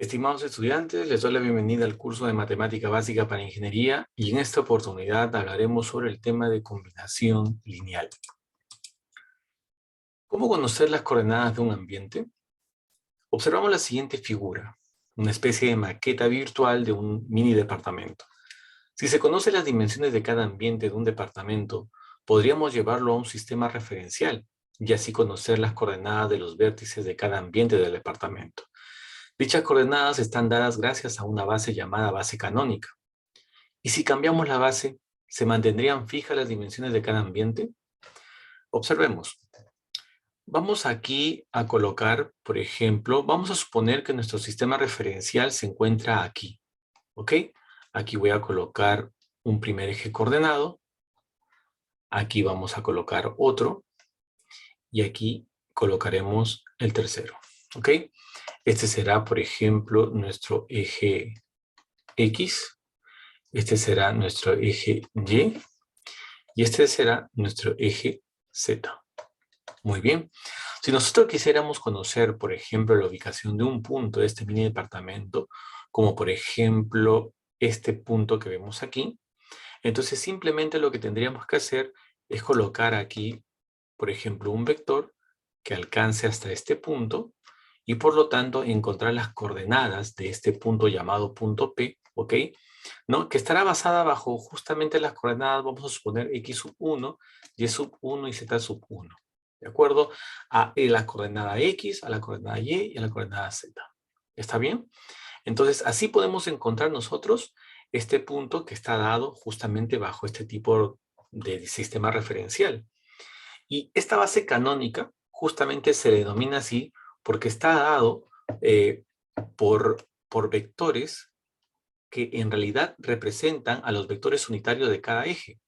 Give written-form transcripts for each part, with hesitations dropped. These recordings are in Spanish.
Estimados estudiantes, les doy la bienvenida al curso de Matemática Básica para Ingeniería y en esta oportunidad hablaremos sobre el tema de combinación lineal. ¿Cómo conocer las coordenadas de un ambiente? Observamos la siguiente figura, una especie de maqueta virtual de un mini departamento. Si se conocen las dimensiones de cada ambiente de un departamento, podríamos llevarlo a un sistema referencial y así conocer las coordenadas de los vértices de cada ambiente del departamento. Dichas coordenadas están dadas gracias a una base llamada base canónica. Y si cambiamos la base, ¿se mantendrían fijas las dimensiones de cada ambiente? Observemos. Vamos aquí a colocar, por ejemplo, vamos a suponer que nuestro sistema referencial se encuentra aquí, ¿ok? Aquí voy a colocar un primer eje coordenado, aquí vamos a colocar otro, y aquí colocaremos el tercero, ¿ok? Este será, por ejemplo, nuestro eje X, este será nuestro eje Y, y este será nuestro eje Z. Muy bien. Si nosotros quisiéramos conocer, por ejemplo, la ubicación de un punto de este mini departamento, como por ejemplo este punto que vemos aquí, entonces simplemente lo que tendríamos que hacer es colocar aquí, por ejemplo, un vector que alcance hasta este punto y por lo tanto encontrar las coordenadas de este punto llamado punto P, ¿ok? ¿No? Que estará basada bajo justamente las coordenadas, vamos a suponer x sub 1, y sub 1 y z sub 1. ¿De acuerdo? A la coordenada x, a la coordenada y a la coordenada z. ¿Está bien? Entonces, así podemos encontrar nosotros este punto que está dado justamente bajo este tipo de sistema referencial. Y esta base canónica justamente se le denomina así porque está dado eh, por vectores que en realidad representan a los vectores unitarios de cada eje.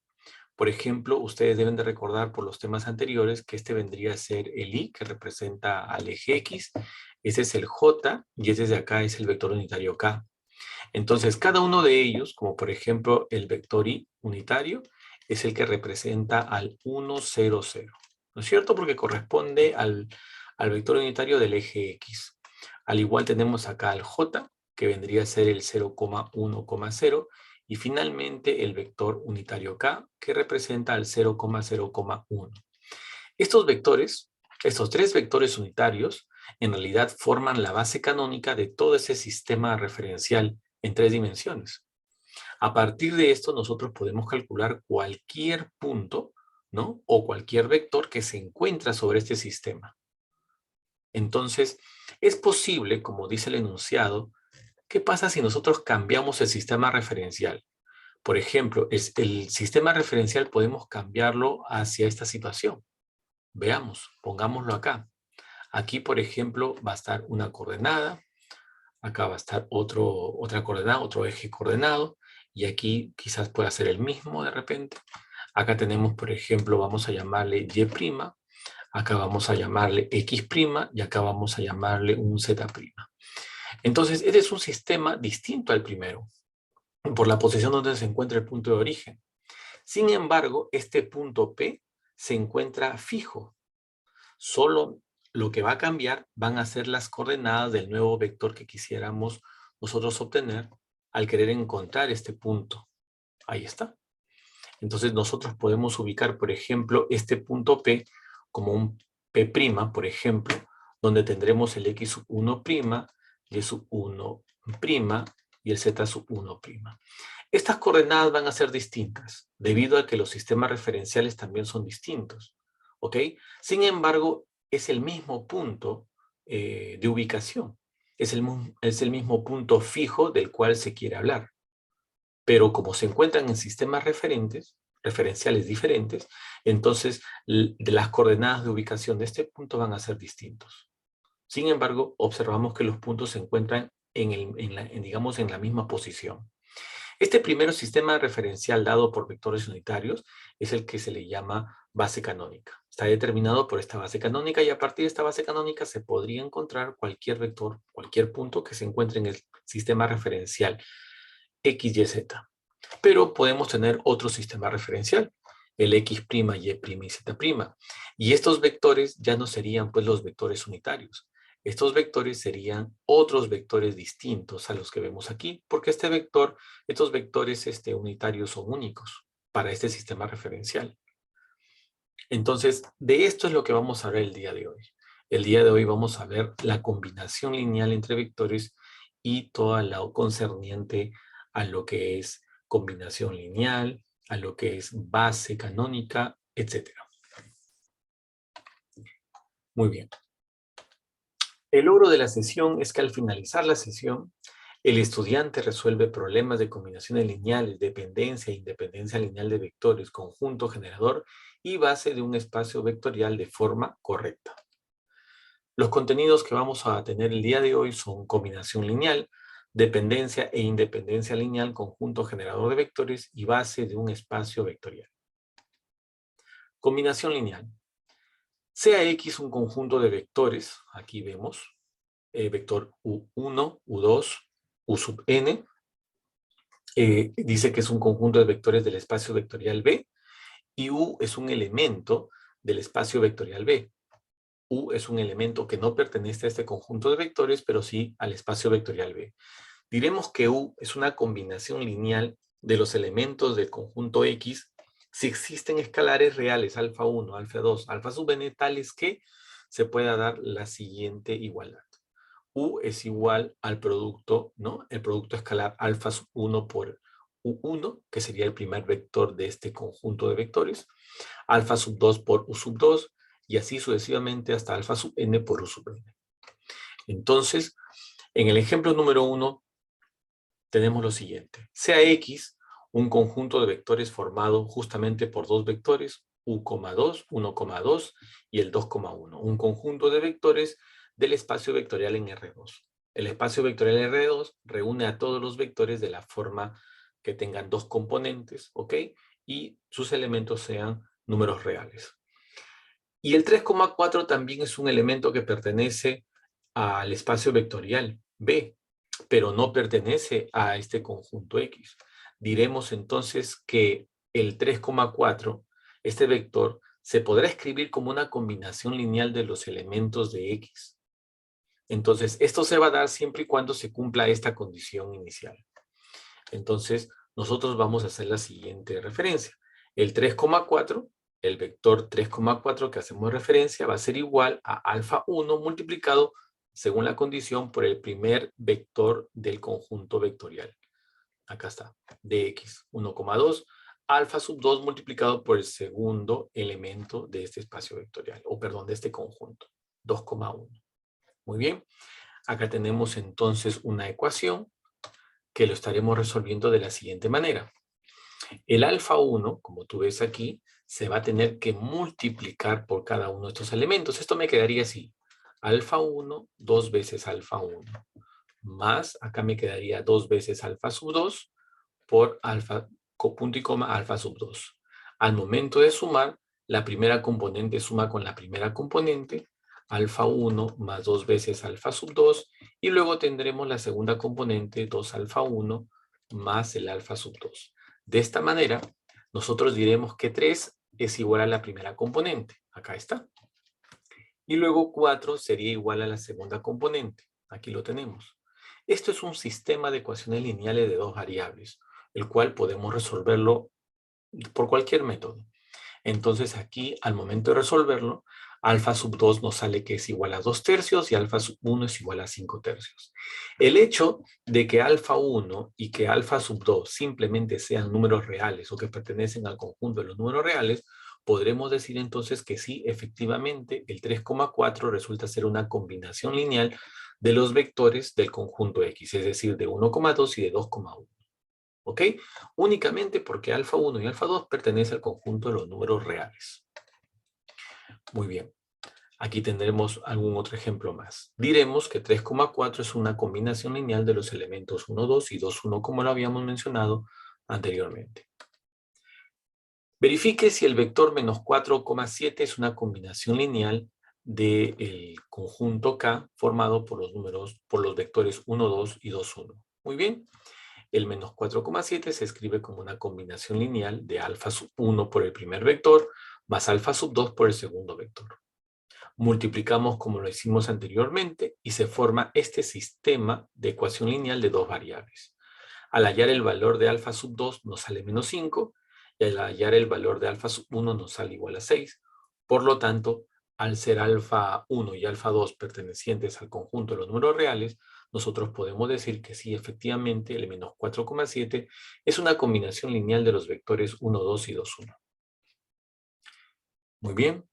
Por ejemplo, ustedes deben de recordar por los temas anteriores que este vendría a ser el I, que representa al eje X, ese es el J, y ese de acá es el vector unitario K. Entonces, cada uno de ellos, como por ejemplo el vector I unitario, es el que representa al 1, 0, 0. ¿No es cierto? Porque corresponde al vector unitario del eje X. Al igual tenemos acá al J, que vendría a ser el 0,1, 0, y finalmente el vector unitario K, que representa al 0,0,1. Estos vectores, estos tres vectores unitarios, en realidad forman la base canónica de todo ese sistema referencial en tres dimensiones. A partir de esto, nosotros podemos calcular cualquier punto, ¿no? O cualquier vector que se encuentra sobre este sistema. Entonces, es posible, como dice el enunciado, ¿qué pasa si nosotros cambiamos el sistema referencial? Por ejemplo, el sistema referencial podemos cambiarlo hacia esta situación. Veamos, pongámoslo acá. Aquí, por ejemplo, va a estar una coordenada, acá va a estar otra coordenada, otro eje coordenado, y aquí quizás pueda ser el mismo de repente. Acá tenemos, por ejemplo, vamos a llamarle Y', acá vamos a llamarle X', y acá vamos a llamarle un Z'. Entonces, este es un sistema distinto al primero, por la posición donde se encuentra el punto de origen. Sin embargo, este punto P se encuentra fijo. Solo lo que va a cambiar van a ser las coordenadas del nuevo vector que quisiéramos nosotros obtener al querer encontrar este punto. Ahí está. Entonces nosotros podemos ubicar, por ejemplo, este punto P como un P', por ejemplo, donde tendremos el X sub 1', Y sub 1', y el Z sub 1'. Estas coordenadas van a ser distintas, debido a que los sistemas referenciales también son distintos. ¿Ok? Sin embargo, es el mismo punto de ubicación. Es el mismo punto fijo del cual se quiere hablar. Pero como se encuentran en sistemas referenciales diferentes, entonces de las coordenadas de ubicación de este punto van a ser distintos. Sin embargo, observamos que los puntos se encuentran digamos, en la misma posición. Este primer sistema referencial dado por vectores unitarios es el que se le llama base canónica. Está determinado por esta base canónica y a partir de esta base canónica se podría encontrar cualquier vector, cualquier punto que se encuentre en el sistema referencial X, Y, Z. Pero podemos tener otro sistema referencial, el X', Y', y Z'. Y estos vectores ya no serían pues los vectores unitarios. Estos vectores serían otros vectores distintos a los que vemos aquí, porque estos vectores unitarios son únicos para este sistema referencial. Entonces, de esto es lo que vamos a ver el día de hoy. El día de hoy vamos a ver la combinación lineal entre vectores y toda la concerniente a lo que es combinación lineal, a lo que es base canónica, etc. Muy bien. El logro de la sesión es que al finalizar la sesión, el estudiante resuelve problemas de combinaciones lineales, dependencia e independencia lineal de vectores, conjunto generador y base de un espacio vectorial de forma correcta. Los contenidos que vamos a tener el día de hoy son combinación lineal, dependencia e independencia lineal, conjunto generador de vectores y base de un espacio vectorial. Combinación lineal. Sea X un conjunto de vectores, aquí vemos, vector U1, U2, U sub n, dice que es un conjunto de vectores del espacio vectorial B, y U es un elemento del espacio vectorial B. U es un elemento que no pertenece a este conjunto de vectores, pero sí al espacio vectorial B. Diremos que U es una combinación lineal de los elementos del conjunto X si existen escalares reales alfa 1, alfa 2, alfa sub n tales que se pueda dar la siguiente igualdad. U es igual al producto, ¿no? El producto escalar alfa sub 1 por U1, que sería el primer vector de este conjunto de vectores, alfa sub 2 por U sub 2, y así sucesivamente hasta alfa sub n por U sub n. Entonces, en el ejemplo número 1, tenemos lo siguiente. Sea X un conjunto de vectores formado justamente por dos vectores, U,2, 1,2 y el 2,1. Un conjunto de vectores del espacio vectorial en R2. El espacio vectorial en R2 reúne a todos los vectores de la forma que tengan dos componentes, ¿ok? Y sus elementos sean números reales. Y el 3,4 también es un elemento que pertenece al espacio vectorial B, pero no pertenece a este conjunto X. Diremos entonces que el 3,4, este vector, se podrá escribir como una combinación lineal de los elementos de X. Entonces, esto se va a dar siempre y cuando se cumpla esta condición inicial. Entonces, nosotros vamos a hacer la siguiente referencia. El 3,4, el vector 3,4 que hacemos referencia, va a ser igual a alfa 1 multiplicado, según la condición, por el primer vector del conjunto vectorial. Acá está, de x, 1,2, alfa sub 2 multiplicado por el segundo elemento de este espacio vectorial, o perdón, de este conjunto, 2,1. Muy bien, acá tenemos entonces una ecuación que lo estaremos resolviendo de la siguiente manera. El alfa 1, como tú ves aquí, se va a tener que multiplicar por cada uno de estos elementos. Esto me quedaría así. Alfa 1, 2 veces alfa 1. Más, acá me quedaría 2 veces alfa sub 2 por alfa, punto y coma, alfa sub 2. Al momento de sumar, la primera componente suma con la primera componente, alfa 1 más 2 veces alfa sub 2, y luego tendremos la segunda componente, 2 alfa 1 más el alfa sub 2. De esta manera, nosotros diremos que 3 es igual a la primera componente. Acá está. Y luego 4 sería igual a la segunda componente. Aquí lo tenemos. Esto es un sistema de ecuaciones lineales de dos variables, el cual podemos resolverlo por cualquier método. Entonces aquí, al momento de resolverlo, alfa sub 2 nos sale que es igual a 2 tercios y alfa sub 1 es igual a 5 tercios. El hecho de que alfa 1 y que alfa sub 2 simplemente sean números reales o que pertenecen al conjunto de los números reales, podremos decir entonces que sí, efectivamente, el 3,4 resulta ser una combinación lineal de los vectores del conjunto X, es decir, de 1,2 y de 2,1. ¿Ok? Únicamente porque alfa 1 y alfa 2 pertenecen al conjunto de los números reales. Muy bien. Aquí tendremos algún otro ejemplo más. Diremos que 3,4 es una combinación lineal de los elementos 1, 2 y 2, 1, como lo habíamos mencionado anteriormente. Verifique si el vector menos 4,7 es una combinación lineal del conjunto K formado por los vectores 1, 2 y 2, 1. Muy bien. El menos 4,7 se escribe como una combinación lineal de alfa sub 1 por el primer vector más alfa sub 2 por el segundo vector. Multiplicamos como lo hicimos anteriormente y se forma este sistema de ecuación lineal de dos variables. Al hallar el valor de alfa sub 2 nos sale menos 5 y al hallar el valor de alfa sub 1 nos sale igual a 6. Por lo tanto, al ser alfa 1 y alfa 2 pertenecientes al conjunto de los números reales, nosotros podemos decir que sí, efectivamente, el menos 4,7 es una combinación lineal de los vectores 1, 2 y 2, 1. Muy bien.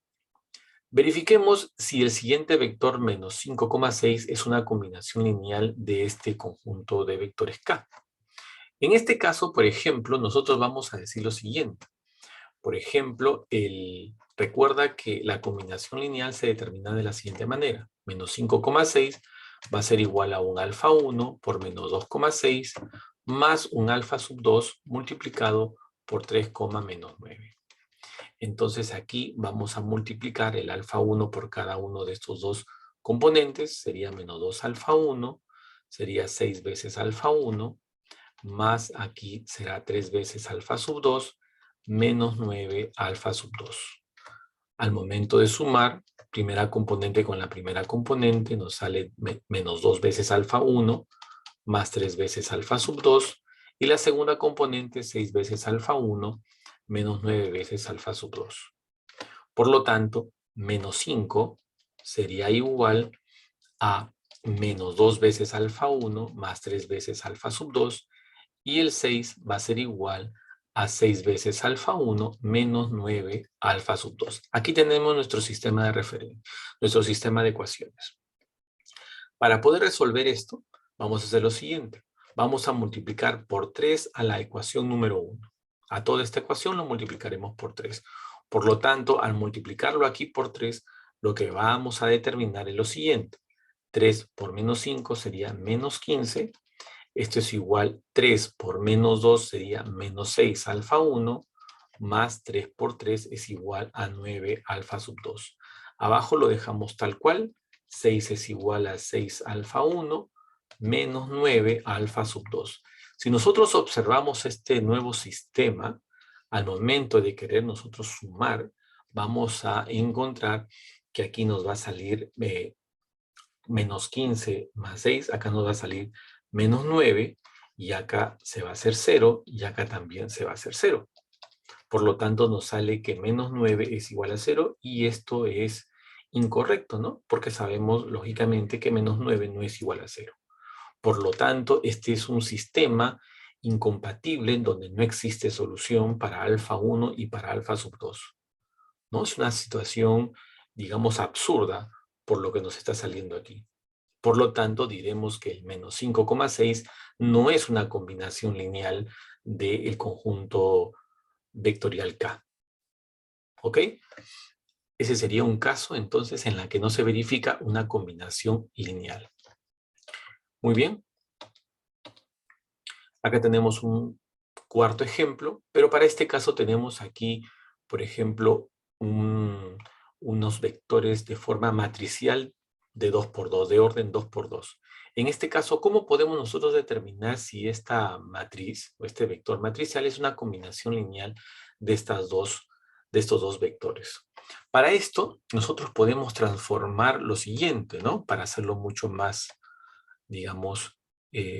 Verifiquemos si el siguiente vector menos 5,6 es una combinación lineal de este conjunto de vectores K. En este caso, por ejemplo, nosotros vamos a decir lo siguiente. Por ejemplo, recuerda que la combinación lineal se determina de la siguiente manera. Menos 5,6 va a ser igual a un alfa 1 por menos 2,6 más un alfa sub 2 multiplicado por 3, menos 9. Entonces aquí vamos a multiplicar el alfa 1 por cada uno de estos dos componentes. Sería menos 2 alfa 1, sería 6 veces alfa 1, más aquí será 3 veces alfa sub 2, menos 9 alfa sub 2. Al momento de sumar, primera componente con la primera componente, nos sale menos 2 veces alfa 1, más 3 veces alfa sub 2, y la segunda componente, 6 veces alfa 1, menos 9 veces alfa sub 2. Por lo tanto, menos 5 sería igual a menos 2 veces alfa 1 más 3 veces alfa sub 2, y el 6 va a ser igual a 6 veces alfa 1 menos 9 alfa sub 2. Aquí tenemos nuestro sistema de referencia, nuestro sistema de ecuaciones. Para poder resolver esto, vamos a hacer lo siguiente. Vamos a multiplicar por 3 a la ecuación número 1. A toda esta ecuación lo multiplicaremos por 3. Por lo tanto, al multiplicarlo aquí por 3, lo que vamos a determinar es lo siguiente. 3 por menos 5 sería menos 15. Esto es igual, 3 por menos 2 sería menos 6 alfa 1, más 3 por 3 es igual a 9 alfa sub 2. Abajo lo dejamos tal cual, 6 es igual a 6 alfa 1, menos 9 alfa sub 2. Si nosotros observamos este nuevo sistema, al momento de querer nosotros sumar, vamos a encontrar que aquí nos va a salir menos 15 más 6, acá nos va a salir menos 9, y acá se va a hacer 0, y acá también se va a hacer 0. Por lo tanto, nos sale que menos 9 es igual a 0, y esto es incorrecto, ¿no? Porque sabemos, lógicamente, que menos 9 no es igual a 0. Por lo tanto, este es un sistema incompatible en donde no existe solución para alfa 1 y para alfa sub 2. ¿No? Es una situación, digamos, absurda por lo que nos está saliendo aquí. Por lo tanto, diremos que el menos 5,6 no es una combinación lineal del conjunto vectorial K. ¿Ok? Ese sería un caso, entonces, en la que no se verifica una combinación lineal. Muy bien. Acá tenemos un cuarto ejemplo, pero para este caso tenemos aquí, por ejemplo, unos vectores de forma matricial de 2 por 2, de orden 2 por 2. En este caso, ¿cómo podemos nosotros determinar si esta matriz o este vector matricial es una combinación lineal de estos dos vectores? Para esto, nosotros podemos transformar lo siguiente, ¿no? Para hacerlo mucho más, digamos,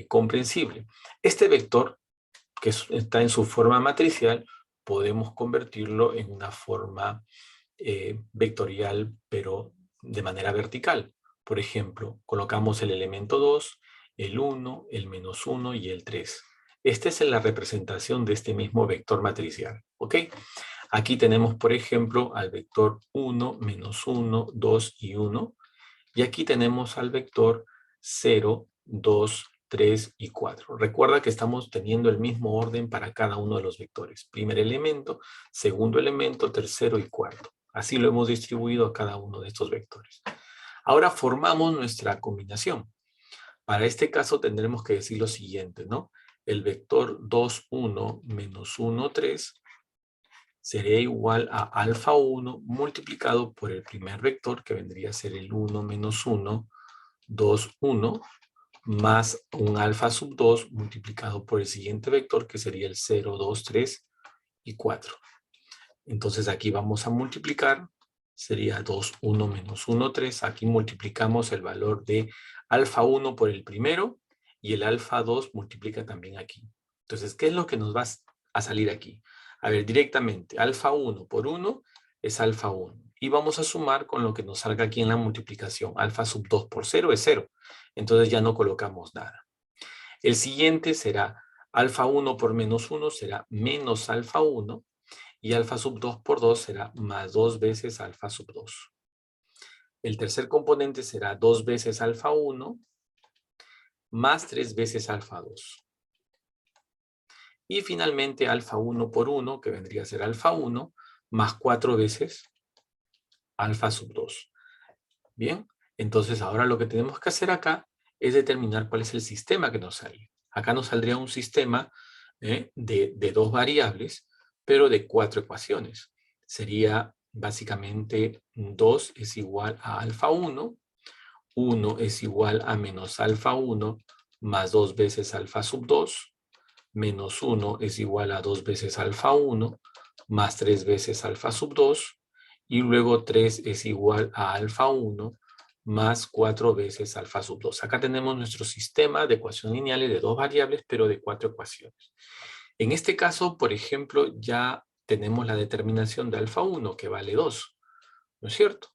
comprensible. Este vector, que está en su forma matricial, podemos convertirlo en una forma vectorial, pero de manera vertical. Por ejemplo, colocamos el elemento 2, el 1, el menos 1 y el 3. Esta es la representación de este mismo vector matricial. ¿Ok? Aquí tenemos, por ejemplo, al vector 1, menos 1, 2 y 1. Y aquí tenemos al vector 0, 2, 3 y 4. Recuerda que estamos teniendo el mismo orden para cada uno de los vectores. Primer elemento, segundo elemento, tercero y cuarto. Así lo hemos distribuido a cada uno de estos vectores. Ahora formamos nuestra combinación. Para este caso tendremos que decir lo siguiente, ¿no? El vector 2, 1 menos 1, 3 sería igual a alfa 1 multiplicado por el primer vector, que vendría a ser el 1 menos 1, 2, 1, más un alfa sub 2 multiplicado por el siguiente vector, que sería el 0, 2, 3 y 4. Entonces aquí vamos a multiplicar sería 2, 1 menos 1, 3. Aquí multiplicamos el valor de alfa 1 por el primero y el alfa 2 multiplica también aquí. Entonces, ¿qué es lo que nos va a salir aquí? A ver, directamente, alfa 1 por 1 es alfa 1. Y vamos a sumar con lo que nos salga aquí en la multiplicación. Alfa sub 2 por 0 es 0. Entonces ya no colocamos nada. El siguiente será alfa 1 por menos 1 será menos alfa 1. Y alfa sub 2 por 2 será más 2 veces alfa sub 2. El tercer componente será 2 veces alfa 1 más 3 veces alfa 2. Y finalmente alfa 1 por 1, que vendría a ser alfa 1, más 4 veces alfa sub 2. Bien, entonces ahora lo que tenemos que hacer acá es determinar cuál es el sistema que nos sale. Acá nos saldría un sistema de dos variables, pero de 4 ecuaciones. Sería básicamente 2 es igual a alfa 1, 1 es igual a menos alfa 1 más 2 veces alfa sub 2, menos 1 es igual a 2 veces alfa 1 más 3 veces alfa sub 2, y luego 3 es igual a alfa 1 más 4 veces alfa sub 2. Acá tenemos nuestro sistema de ecuaciones lineales de dos variables, pero de 4 ecuaciones. En este caso, por ejemplo, ya tenemos la determinación de alfa 1, que vale 2, ¿no es cierto?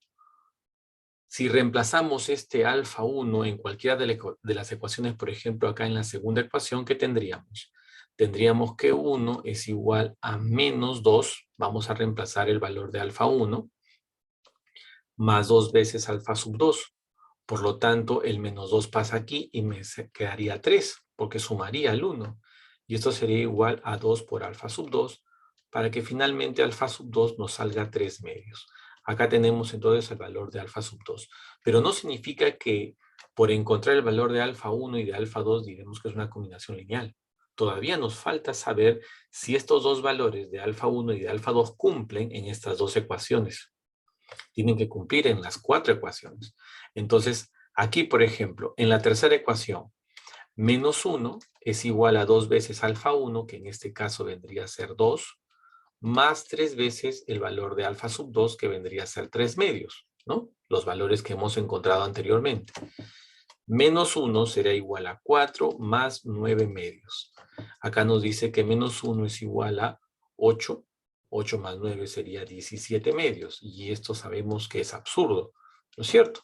Si reemplazamos este alfa 1 en cualquiera de las ecuaciones, por ejemplo, acá en la segunda ecuación, ¿qué tendríamos? Tendríamos que 1 es igual a menos 2, vamos a reemplazar el valor de alfa 1, más 2 veces alfa sub 2. Por lo tanto, el menos 2 pasa aquí y me quedaría 3, porque sumaría el 1. Y esto sería igual a 2 por alfa sub 2, para que finalmente alfa sub 2 nos salga 3 medios. Acá tenemos entonces el valor de alfa sub 2. Pero no significa que por encontrar el valor de alfa 1 y de alfa 2 diremos que es una combinación lineal. Todavía nos falta saber si estos dos valores de alfa 1 y de alfa 2 cumplen en estas dos ecuaciones. Tienen que cumplir en las 4 ecuaciones. Entonces, aquí, por ejemplo, en la tercera ecuación, menos 1 es igual a 2 veces alfa 1, que en este caso vendría a ser 2, más 3 veces el valor de alfa sub 2, que vendría a ser 3 medios, ¿no? Los valores que hemos encontrado anteriormente. Menos 1 será igual a 4 más 9 medios. Acá nos dice que menos 1 es igual a 8. 8 más 9 sería 17 medios. Y esto sabemos que es absurdo, ¿no es cierto?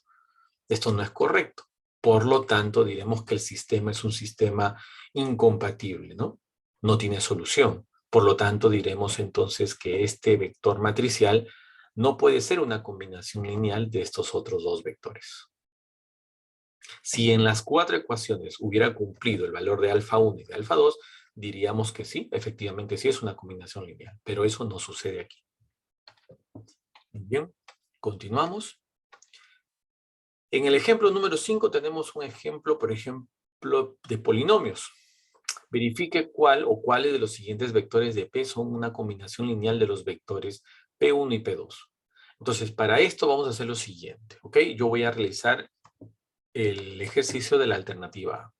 Esto no es correcto. Por lo tanto, diremos que el sistema es un sistema incompatible, ¿no? No tiene solución. Por lo tanto, diremos entonces que este vector matricial no puede ser una combinación lineal de estos otros dos vectores. Si en las 4 ecuaciones hubiera cumplido el valor de alfa 1 y de alfa 2, diríamos que sí, efectivamente sí es una combinación lineal, pero eso no sucede aquí. Bien, continuamos. En el ejemplo número 5 tenemos un ejemplo, por ejemplo, de polinomios. Verifique cuál o cuáles de los siguientes vectores de P son una combinación lineal de los vectores P1 y P2. Entonces, para esto vamos a hacer lo siguiente, ¿ok? Yo voy a realizar el ejercicio de la alternativa A.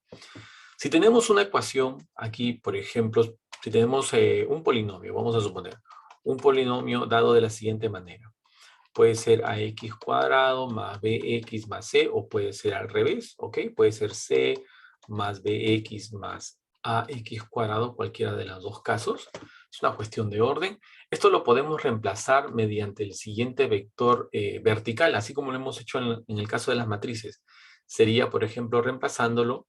Si tenemos una ecuación aquí, por ejemplo, si tenemos un polinomio, vamos a suponer, un polinomio dado de la siguiente manera. Puede ser ax cuadrado más bx más c, o puede ser al revés, ¿ok? Puede ser c más bx más ax cuadrado, cualquiera de los dos casos. Es una cuestión de orden. Esto lo podemos reemplazar mediante el siguiente vector vertical, así como lo hemos hecho en el caso de las matrices. Sería, por ejemplo, reemplazándolo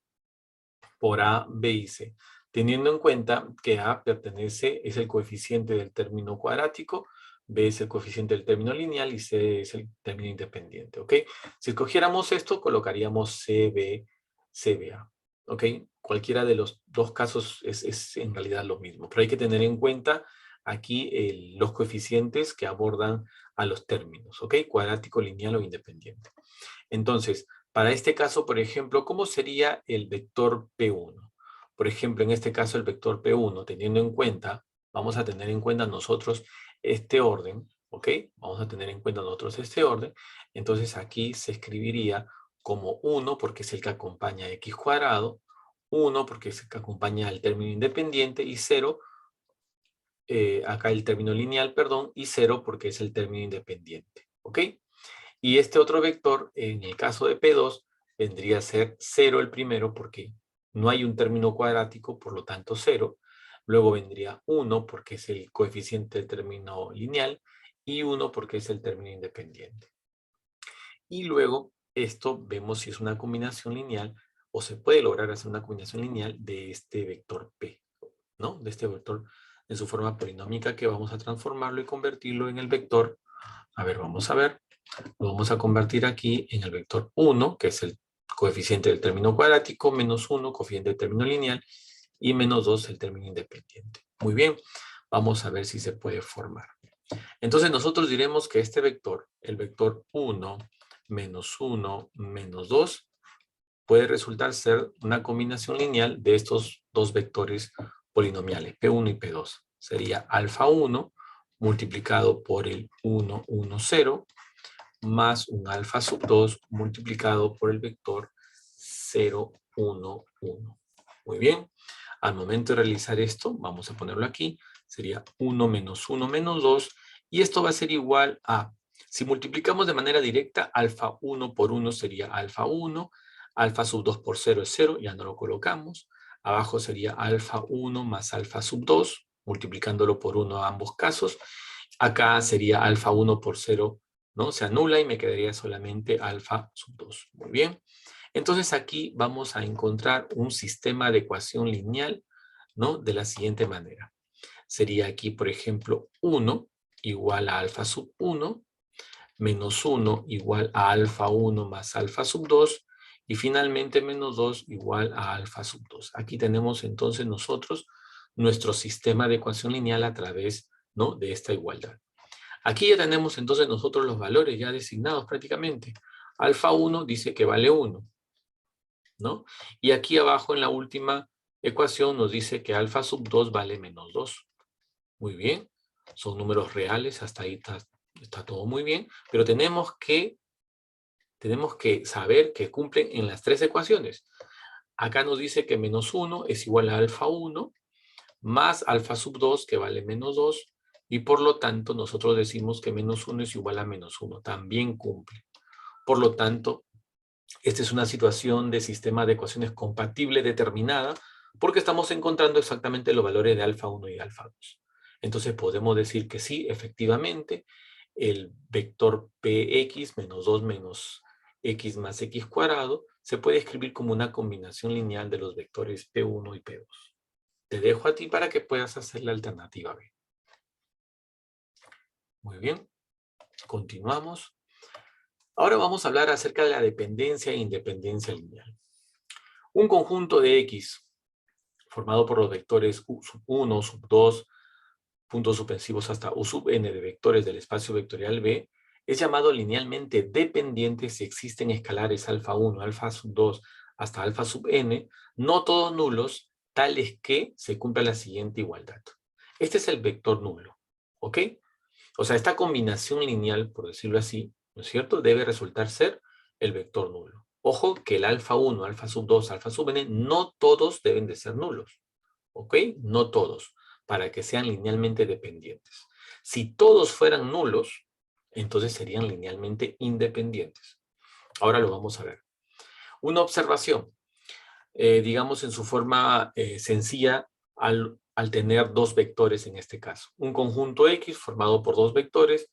por A, B y C, teniendo en cuenta que A es el coeficiente del término cuadrático, B es el coeficiente del término lineal y C es el término independiente, ¿ok? Si escogiéramos esto, colocaríamos CB, CBA, ¿ok? Cualquiera de los dos casos es en realidad lo mismo, pero hay que tener en cuenta aquí los coeficientes que abordan a los términos, ¿ok? Cuadrático, lineal o independiente. Entonces, para este caso, por ejemplo, ¿cómo sería el vector P1? Por ejemplo, en este caso el vector P1, teniendo en cuenta, vamos a tener en cuenta nosotros este orden, ¿ok? Vamos a tener en cuenta nosotros este orden. Entonces aquí se escribiría como 1 porque es el que acompaña a x cuadrado, 1 porque es el que acompaña al término independiente y 0, acá el término lineal, perdón, y 0 porque es el término independiente. ¿ok? Y este otro vector, en el caso de P2, vendría a ser 0 el primero porque no hay un término cuadrático, por lo tanto 0. Luego vendría 1 porque es el coeficiente del término lineal y 1 porque es el término independiente. Y luego esto vemos si es una combinación lineal o se puede lograr hacer una combinación lineal de este vector P, ¿no? De este vector en su forma polinómica que vamos a transformarlo y convertirlo en el vector. A ver, vamos a ver. Lo vamos a convertir aquí en el vector 1, que es el coeficiente del término cuadrático, menos 1, coeficiente del término lineal, y menos 2, el término independiente. Muy bien, vamos a ver si se puede formar. Entonces nosotros diremos que este vector, el vector 1, menos 1, menos 2, puede resultar ser una combinación lineal de estos dos vectores polinomiales, P1 y P2. Sería alfa 1 multiplicado por el 1, 1, 0, más un alfa sub 2 multiplicado por el vector 0, 1, 1. Muy bien. Al momento de realizar esto, vamos a ponerlo aquí, sería 1 menos 1 menos 2, y esto va a ser igual a, si multiplicamos de manera directa, alfa 1 por 1 sería alfa 1, alfa sub 2 por 0 es 0, ya no lo colocamos, abajo sería alfa 1 más alfa sub 2, multiplicándolo por 1 a ambos casos, acá sería alfa 1 por 0, ¿no? Se anula y me quedaría solamente alfa sub 2. Muy bien. Entonces aquí vamos a encontrar un sistema de ecuación lineal, ¿no? De la siguiente manera. Sería aquí, por ejemplo, 1 igual a alfa sub 1, menos 1 igual a alfa 1 más alfa sub 2, y finalmente menos 2 igual a alfa sub 2. Aquí tenemos entonces nosotros nuestro sistema de ecuación lineal a través, ¿no? De esta igualdad. Aquí ya tenemos entonces nosotros los valores ya designados prácticamente. Alfa 1 dice que vale 1, ¿no? Y aquí abajo en la última ecuación nos dice que alfa sub 2 vale menos 2. Muy bien, son números reales, hasta ahí está todo muy bien, pero tenemos que saber que cumplen en las tres ecuaciones. Acá nos dice que menos 1 es igual a alfa 1, más alfa sub 2 que vale menos 2, y por lo tanto nosotros decimos que menos 1 es igual a menos 1, también cumple. Por lo tanto, esta es una situación de sistema de ecuaciones compatible determinada porque estamos encontrando exactamente los valores de alfa 1 y alfa 2. Entonces podemos decir que sí, efectivamente, el vector px menos 2 menos x más x cuadrado se puede escribir como una combinación lineal de los vectores p1 y p2. Te dejo a ti para que puedas hacer la alternativa B. Muy bien, continuamos. Ahora vamos a hablar acerca de la dependencia e independencia lineal. Un conjunto de X formado por los vectores U sub 1, sub 2, puntos suspensivos hasta U sub n de vectores del espacio vectorial B, es llamado linealmente dependiente si existen escalares alfa 1, alfa sub 2 hasta alfa sub n, no todos nulos, tales que se cumpla la siguiente igualdad. Este es el vector nulo, ¿ok? O sea, esta combinación lineal, por decirlo así, ¿no es cierto?, debe resultar ser el vector nulo. Ojo que el alfa 1, alfa sub 2, alfa sub n, no todos deben de ser nulos. ¿Ok? No todos, para que sean linealmente dependientes. Si todos fueran nulos, entonces serían linealmente independientes. Ahora lo vamos a ver. Una observación, digamos en su forma sencilla, al tener dos vectores en este caso. Un conjunto X formado por dos vectores,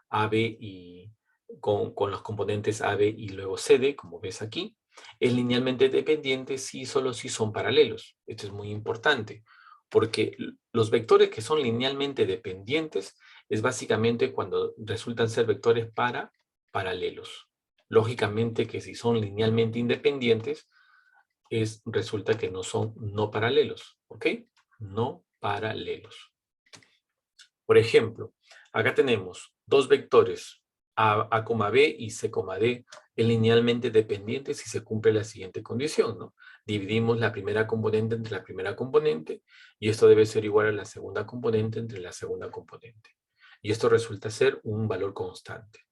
AB y con los componentes AB y luego CD, como ves aquí, es linealmente dependiente si solo si son paralelos. Esto es muy importante, porque los vectores que son linealmente dependientes es básicamente cuando resultan ser vectores paralelos. Lógicamente que si son linealmente independientes, resulta que no son no paralelos, ¿ok? No paralelos. Por ejemplo, acá tenemos dos vectores, A, B y C, D, linealmente dependientes si se cumple la siguiente condición, ¿no? Dividimos la primera componente entre la primera componente y esto debe ser igual a la segunda componente entre la segunda componente. Y esto resulta ser un valor constante.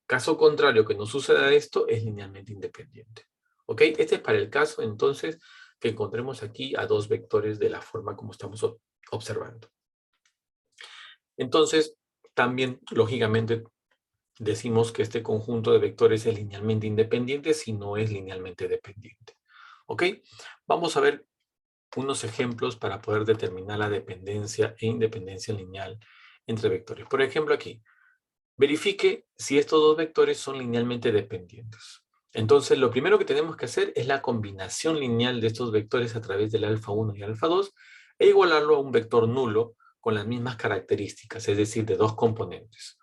Caso contrario, que no suceda esto, es linealmente independiente. ¿Ok? Este es para el caso, entonces, que encontremos aquí a dos vectores de la forma como estamos observando. Entonces, también, lógicamente, decimos que este conjunto de vectores es linealmente independiente si no es linealmente dependiente. ¿Ok? Vamos a ver unos ejemplos para poder determinar la dependencia e independencia lineal entre vectores. Por ejemplo, aquí, verifique si estos dos vectores son linealmente dependientes. Entonces, lo primero que tenemos que hacer es la combinación lineal de estos vectores a través del alfa 1 y alfa 2 e igualarlo a un vector nulo con las mismas características, es decir, de dos componentes.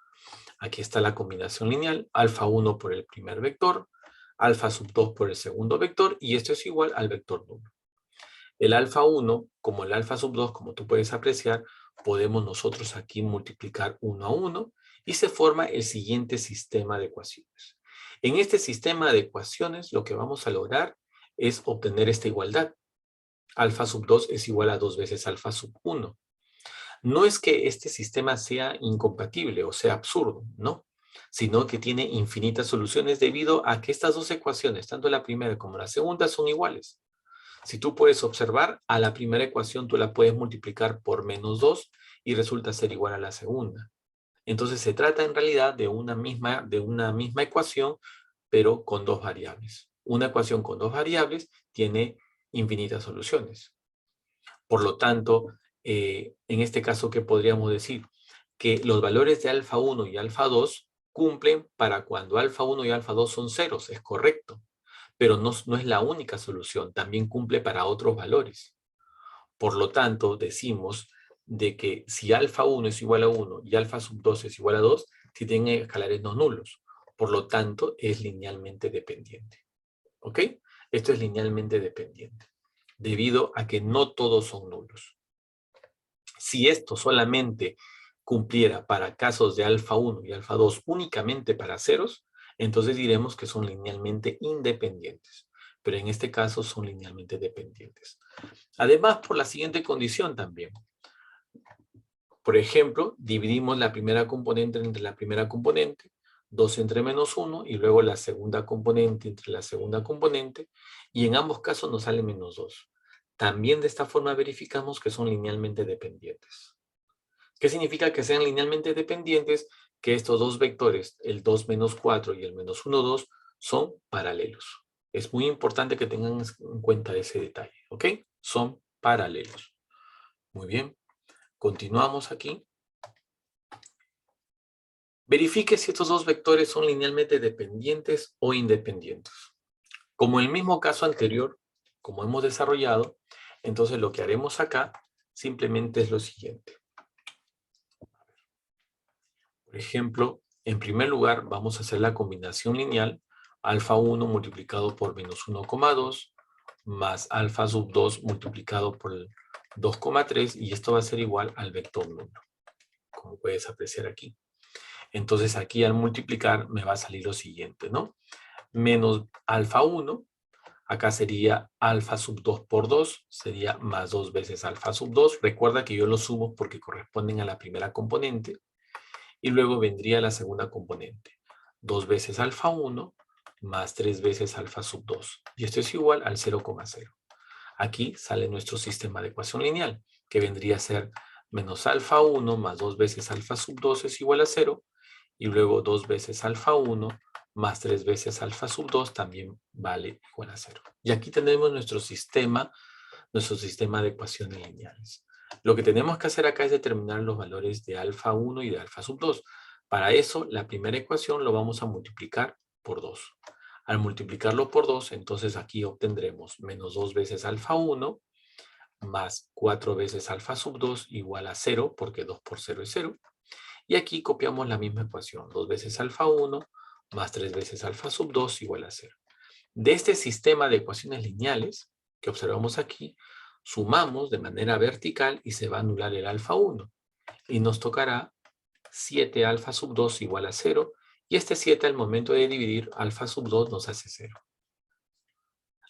Aquí está la combinación lineal, alfa 1 por el primer vector, alfa sub 2 por el segundo vector, y esto es igual al vector nulo. El alfa 1, como el alfa sub 2, como tú puedes apreciar, podemos nosotros aquí multiplicar 1 a 1 y se forma el siguiente sistema de ecuaciones. En este sistema de ecuaciones lo que vamos a lograr es obtener esta igualdad. Alfa sub 2 es igual a 2 veces alfa sub 1. No es que este sistema sea incompatible o sea absurdo, no, sino que tiene infinitas soluciones debido a que estas dos ecuaciones, tanto la primera como la segunda, son iguales. Si tú puedes observar, a la primera ecuación tú la puedes multiplicar por menos 2 y resulta ser igual a la segunda. Entonces se trata en realidad de una misma ecuación, pero con dos variables. Una ecuación con dos variables tiene infinitas soluciones. Por lo tanto, en este caso, ¿qué podríamos decir? Que los valores de alfa 1 y alfa 2 cumplen para cuando alfa 1 y alfa 2 son ceros, es correcto, pero no es la única solución, también cumple para otros valores. Por lo tanto, decimos de que si alfa 1 es igual a 1 y alfa sub 2 es igual a 2, si tienen escalares no nulos. Por lo tanto, es linealmente dependiente. ¿Ok? Esto es linealmente dependiente, debido a que no todos son nulos. Si esto solamente cumpliera para casos de alfa 1 y alfa 2 únicamente para ceros, entonces diremos que son linealmente independientes. Pero en este caso son linealmente dependientes. Además, por la siguiente condición también. Por ejemplo, dividimos la primera componente entre la primera componente, 2 entre menos 1, y luego la segunda componente entre la segunda componente, y en ambos casos nos sale menos 2. También de esta forma verificamos que son linealmente dependientes. ¿Qué significa que sean linealmente dependientes? Que estos dos vectores, el 2 menos 4 y el menos 1, 2, son paralelos. Es muy importante que tengan en cuenta ese detalle, ¿ok? Son paralelos. Muy bien, continuamos aquí. Verifique si estos dos vectores son linealmente dependientes o independientes. Como en el mismo caso anterior, como hemos desarrollado, entonces lo que haremos acá simplemente es lo siguiente. Por ejemplo, en primer lugar vamos a hacer la combinación lineal alfa 1 multiplicado por menos 1,2 más alfa sub 2 multiplicado por 2,3 y esto va a ser igual al vector nulo, como puedes apreciar aquí. Entonces aquí al multiplicar me va a salir lo siguiente, ¿no? Menos alfa 1, acá sería alfa sub 2 por 2, sería más 2 veces alfa sub 2. Recuerda que yo lo sumo porque corresponden a la primera componente. Y luego vendría la segunda componente. 2 veces alfa 1 más 3 veces alfa sub 2. Y esto es igual al 0,0. Aquí sale nuestro sistema de ecuación lineal, que vendría a ser menos alfa 1 más 2 veces alfa sub 2 es igual a 0. Y luego 2 veces alfa 1 más 3 veces alfa sub 2 también vale igual a 0. Y aquí tenemos nuestro sistema de ecuaciones lineales. Lo que tenemos que hacer acá es determinar los valores de alfa 1 y de alfa sub 2. Para eso, la primera ecuación lo vamos a multiplicar por 2. Al multiplicarlo por 2, entonces aquí obtendremos menos 2 veces alfa 1 más 4 veces alfa sub 2 igual a 0, porque 2 por 0 es 0. Y aquí copiamos la misma ecuación, 2 veces alfa 1 más 3 veces alfa sub 2 igual a 0. De este sistema de ecuaciones lineales que observamos aquí, sumamos de manera vertical y se va a anular el alfa 1. Y nos tocará 7 alfa sub 2 igual a 0. Y este 7 al momento de dividir alfa sub 2 nos hace 0.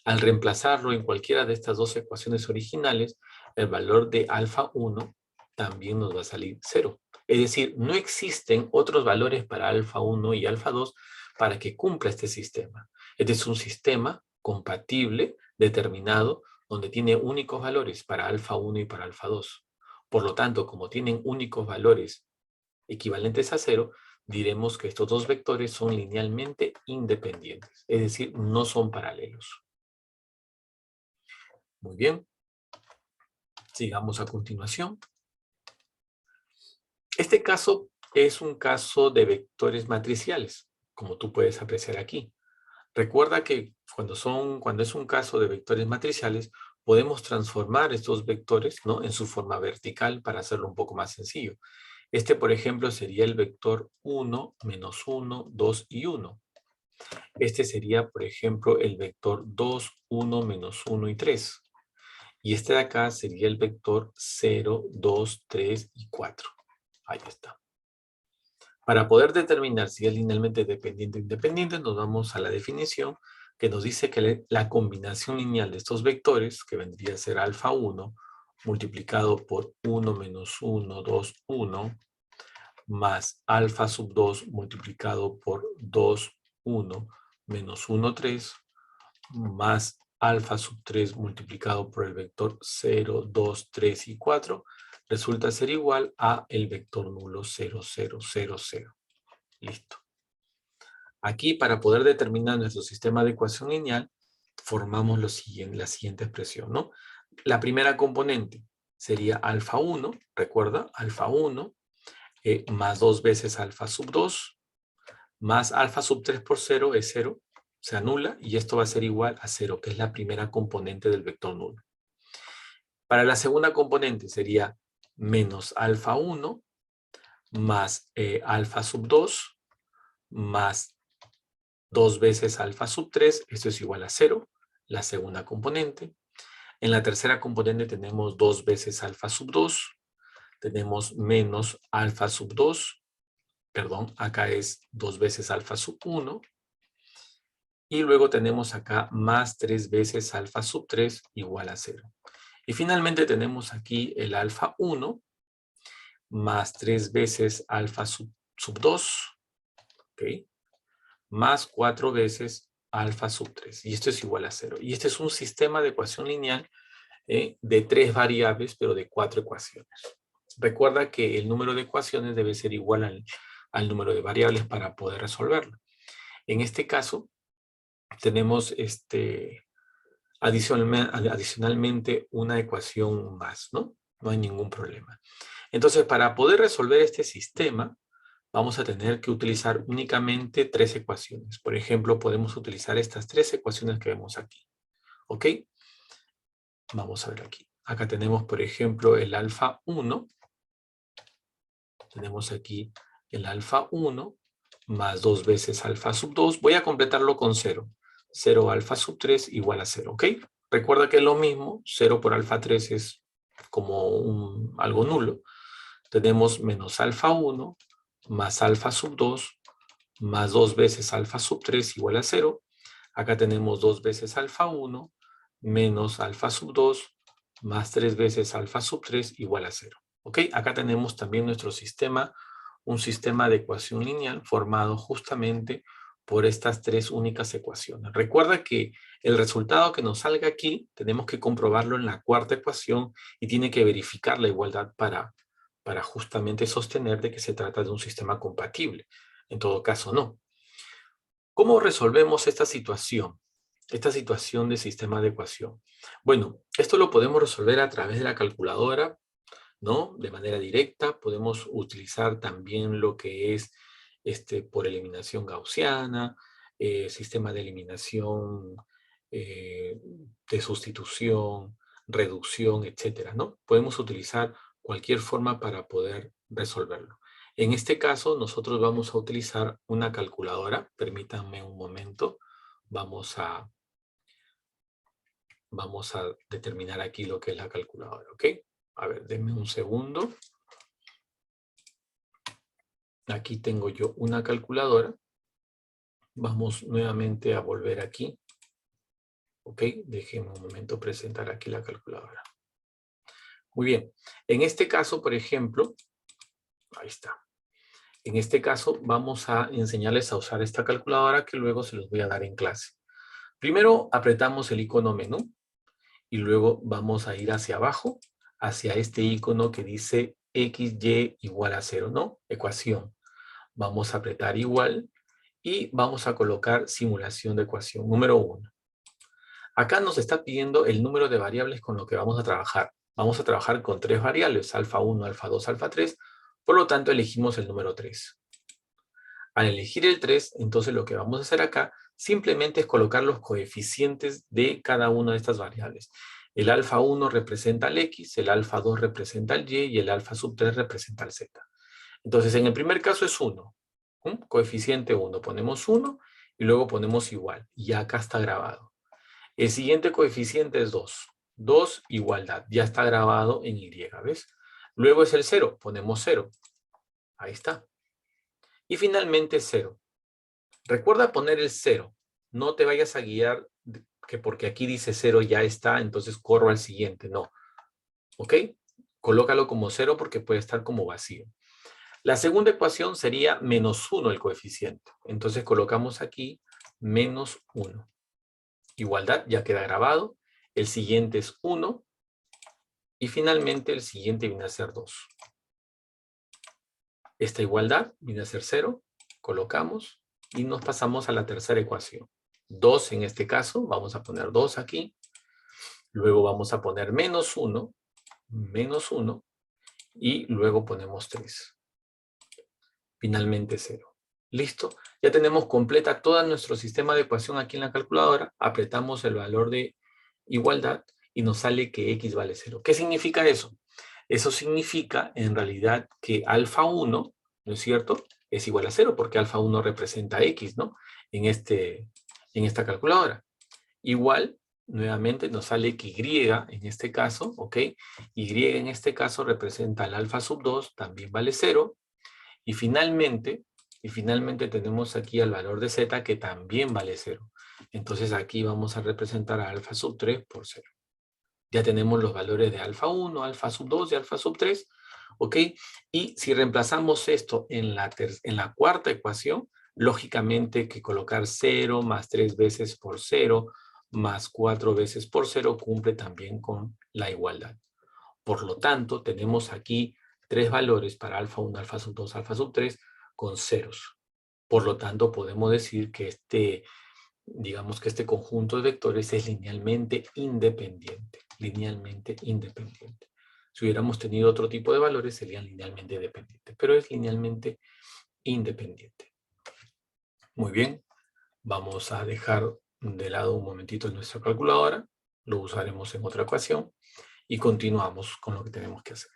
Al reemplazarlo en cualquiera de estas dos ecuaciones originales, el valor de alfa 1 también nos va a salir 0. Es decir, no existen otros valores para alfa 1 y alfa 2 para que cumpla este sistema. Este es un sistema compatible, determinado, donde tiene únicos valores para alfa 1 y para alfa 2. Por lo tanto, como tienen únicos valores equivalentes a 0, diremos que estos dos vectores son linealmente independientes, es decir, no son paralelos. Muy bien, sigamos a continuación. Este caso es un caso de vectores matriciales, como tú puedes apreciar aquí. Recuerda que cuando es un caso de vectores matriciales, podemos transformar estos vectores, ¿no?, en su forma vertical para hacerlo un poco más sencillo. Este, por ejemplo, sería el vector 1, menos 1, 2 y 1. Este sería, por ejemplo, el vector 2, 1, menos 1 y 3. Y este de acá sería el vector 0, 2, 3 y 4. Ahí está. Para poder determinar si es linealmente dependiente o independiente, nos vamos a la definición que nos dice que la combinación lineal de estos vectores, que vendría a ser alfa 1, multiplicado por 1 menos 1, 2, 1, más alfa sub 2 multiplicado por 2, 1, menos 1, 3, más alfa sub 3 multiplicado por el vector 0, 2, 3 y 4, resulta ser igual a el vector nulo 0, 0, 0, 0. Listo. Aquí, para poder determinar nuestro sistema de ecuación lineal, formamos la siguiente expresión, ¿no? La primera componente sería alfa 1, recuerda, alfa 1, más 2 veces alfa sub 2, más alfa sub 3 por 0 es 0, se anula, y esto va a ser igual a 0, que es la primera componente del vector nulo. Para la segunda componente sería menos alfa 1, más alfa sub 2, más 2 veces alfa sub 3, esto es igual a 0, la segunda componente. En la tercera componente tenemos 2 veces alfa sub 2, tenemos menos alfa sub 2, perdón, acá es 2 veces alfa sub 1, y luego tenemos acá más 3 veces alfa sub 3 igual a 0. Y finalmente tenemos aquí el alfa 1 más 3 veces alfa sub 2, ¿ok?, más 4 veces alfa sub 3. Y esto es igual a 0. Y este es un sistema de ecuación lineal de 3 variables, pero de 4 ecuaciones. Recuerda que el número de ecuaciones debe ser igual al número de variables para poder resolverlo. En este caso, tenemos adicionalmente una ecuación más, ¿no? No hay ningún problema. Entonces, para poder resolver este sistema, vamos a tener que utilizar únicamente 3 ecuaciones. Por ejemplo, podemos utilizar estas 3 ecuaciones que vemos aquí. ¿Ok? Vamos a ver aquí. Acá tenemos, por ejemplo, el alfa 1. Tenemos aquí el alfa 1 más 2 veces alfa sub 2. Voy a completarlo con 0. 0 alfa sub 3 igual a 0. ¿Ok? Recuerda que es lo mismo. 0 por alfa 3 es como algo nulo. Tenemos menos alfa 1 más alfa sub 2 más 2 veces alfa sub 3 igual a 0. Acá tenemos 2 veces alfa 1 menos alfa sub 2 más 3 veces alfa sub 3 igual a 0. ¿Ok? Acá tenemos también nuestro sistema, un sistema de ecuación lineal formado justamente por estas 3 únicas ecuaciones. Recuerda que el resultado que nos salga aquí tenemos que comprobarlo en la cuarta ecuación y tiene que verificar la igualdad para justamente sostener de que se trata de un sistema compatible. En todo caso, no. ¿Cómo resolvemos esta situación? Esta situación de sistema de ecuación. Bueno, esto lo podemos resolver a través de la calculadora, ¿no? De manera directa. Podemos utilizar también lo que es por eliminación gaussiana, sistema de eliminación, de sustitución, reducción, etcétera, ¿no? Podemos utilizar cualquier forma para poder resolverlo. En este caso, nosotros vamos a utilizar una calculadora. Permítanme un momento. Vamos a determinar aquí lo que es la calculadora, ¿ok? A ver, denme un segundo. Aquí tengo yo una calculadora. Vamos nuevamente a volver aquí. ¿Ok? Déjenme un momento presentar aquí la calculadora. Muy bien. En este caso, por ejemplo, ahí está. En este caso, vamos a enseñarles a usar esta calculadora que luego se los voy a dar en clase. Primero, apretamos el icono menú y luego vamos a ir hacia abajo, hacia este icono que dice XY igual a 0, ¿no? Ecuación. Vamos a apretar igual y vamos a colocar simulación de ecuación número 1. Acá nos está pidiendo el número de variables con lo que vamos a trabajar. Vamos a trabajar con 3 variables, alfa 1, alfa 2, alfa 3. Por lo tanto, elegimos el número 3. Al elegir el 3, entonces lo que vamos a hacer acá simplemente es colocar los coeficientes de cada una de estas variables. El alfa 1 representa el X, el alfa 2 representa el Y y el alfa sub 3 representa el Z. Entonces, en el primer caso es 1. Coeficiente 1. Ponemos 1 y luego ponemos igual. Y acá está grabado. El siguiente coeficiente es 2. 2, igualdad. Ya está grabado en Y, ¿ves? Luego es el 0. Ponemos 0. Ahí está. Y finalmente 0. Recuerda poner el 0. No te vayas a guiar que porque aquí dice 0 ya está, entonces corro al siguiente. No. ¿Ok? Colócalo como 0 porque puede estar como vacío. La segunda ecuación sería menos 1 el coeficiente. Entonces colocamos aquí menos 1. Igualdad, ya queda grabado. El siguiente es 1. Y finalmente el siguiente viene a ser 2. Esta igualdad viene a ser 0. Colocamos y nos pasamos a la tercera ecuación. 2 en este caso, vamos a poner 2 aquí. Luego vamos a poner menos 1. Menos 1. Y luego ponemos 3. Finalmente 0. ¿Listo? Ya tenemos completa todo nuestro sistema de ecuación aquí en la calculadora. Apretamos el valor de igualdad y nos sale que X vale 0. ¿Qué significa eso? Eso significa en realidad que alfa 1, ¿no es cierto? Es igual a 0 porque alfa 1 representa X, ¿no? En esta calculadora. Igual, nuevamente nos sale que Y en este caso, ¿ok? Y en este caso representa el alfa sub 2, también vale 0. Y finalmente tenemos aquí el valor de Z que también vale 0. Entonces aquí vamos a representar a alfa sub 3 por 0. Ya tenemos los valores de alfa 1, alfa sub 2 y alfa sub 3. ¿Ok? Y si reemplazamos esto en la cuarta ecuación, lógicamente que colocar 0 más 3 veces por 0 más 4 veces por 0 cumple también con la igualdad. Por lo tanto, tenemos aquí 3 valores para alfa 1, alfa sub 2, alfa sub 3 con ceros. Por lo tanto, podemos decir que digamos que este conjunto de vectores es linealmente independiente. Linealmente independiente. Si hubiéramos tenido otro tipo de valores, serían linealmente dependientes, pero es linealmente independiente. Muy bien, vamos a dejar de lado un momentito nuestra calculadora, lo usaremos en otra ocasión y continuamos con lo que tenemos que hacer.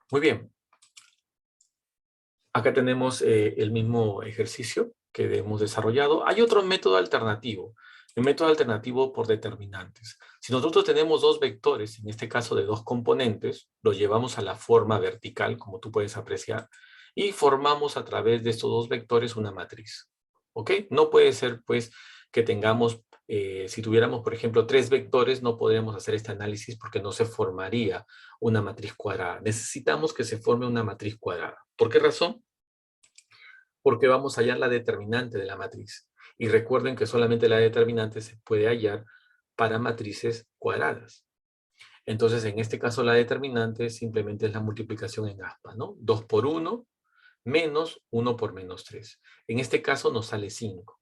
Muy bien. Acá tenemos el mismo ejercicio que hemos desarrollado. Hay otro método alternativo, el método alternativo por determinantes. Si nosotros tenemos dos vectores, en este caso de dos componentes, los llevamos a la forma vertical, como tú puedes apreciar, y formamos a través de estos dos vectores una matriz. ¿Ok? No puede ser, pues, que tengamos, si tuviéramos, por ejemplo, 3 vectores, no podríamos hacer este análisis porque no se formaría una matriz cuadrada. Necesitamos que se forme una matriz cuadrada. ¿Por qué razón? Porque vamos a hallar la determinante de la matriz. Y recuerden que solamente la determinante se puede hallar para matrices cuadradas. Entonces, en este caso, la determinante simplemente es la multiplicación en aspa, ¿no? 2 por 1 menos 1 por menos 3. En este caso nos sale 5.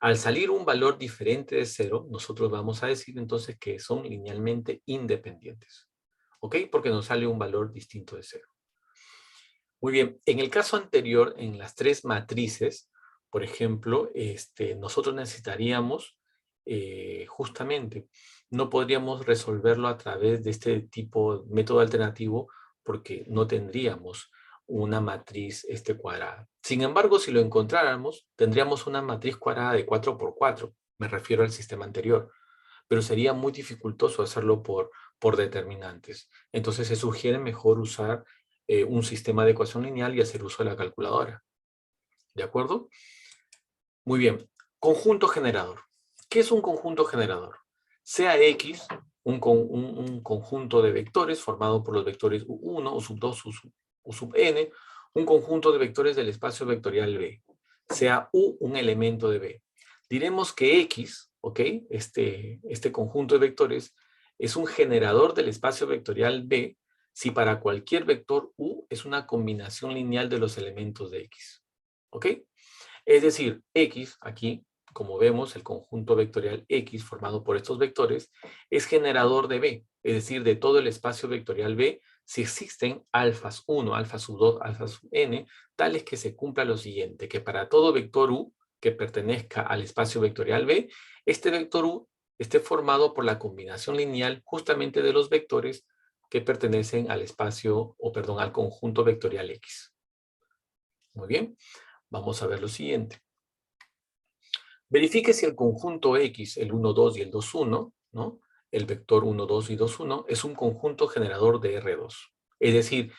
Al salir un valor diferente de 0, nosotros vamos a decir entonces que son linealmente independientes. ¿Ok? Porque nos sale un valor distinto de 0. Muy bien, en el caso anterior, en las 3 matrices, por ejemplo, nosotros necesitaríamos justamente, no podríamos resolverlo a través de este tipo de método alternativo porque no tendríamos una matriz cuadrada. Sin embargo, si lo encontráramos, tendríamos una matriz cuadrada de 4 por 4, me refiero al sistema anterior, pero sería muy dificultoso hacerlo por determinantes. Entonces se sugiere mejor usar un sistema de ecuación lineal y hacer uso de la calculadora. ¿De acuerdo? Muy bien. Conjunto generador. ¿Qué es un conjunto generador? Sea X un conjunto de vectores formado por los vectores U1, U2, U sub n, un conjunto de vectores del espacio vectorial B. Sea U un elemento de B. Diremos que X, ¿ok? Este conjunto de vectores es un generador del espacio vectorial B si para cualquier vector U es una combinación lineal de los elementos de X. ¿Ok? Es decir, X, aquí, como vemos, el conjunto vectorial X formado por estos vectores es generador de B, es decir, de todo el espacio vectorial B, si existen alfas 1, alfa sub 2, alfa sub n, tales que se cumpla lo siguiente, que para todo vector U que pertenezca al espacio vectorial B, este vector U esté formado por la combinación lineal justamente de los vectores que pertenecen al espacio, o perdón, al conjunto vectorial X. Muy bien, vamos a ver lo siguiente. Verifique si el conjunto X, el 1, 2 y el 2, 1, ¿no? El vector 1, 2 y 2, 1, es un conjunto generador de R2. Es decir,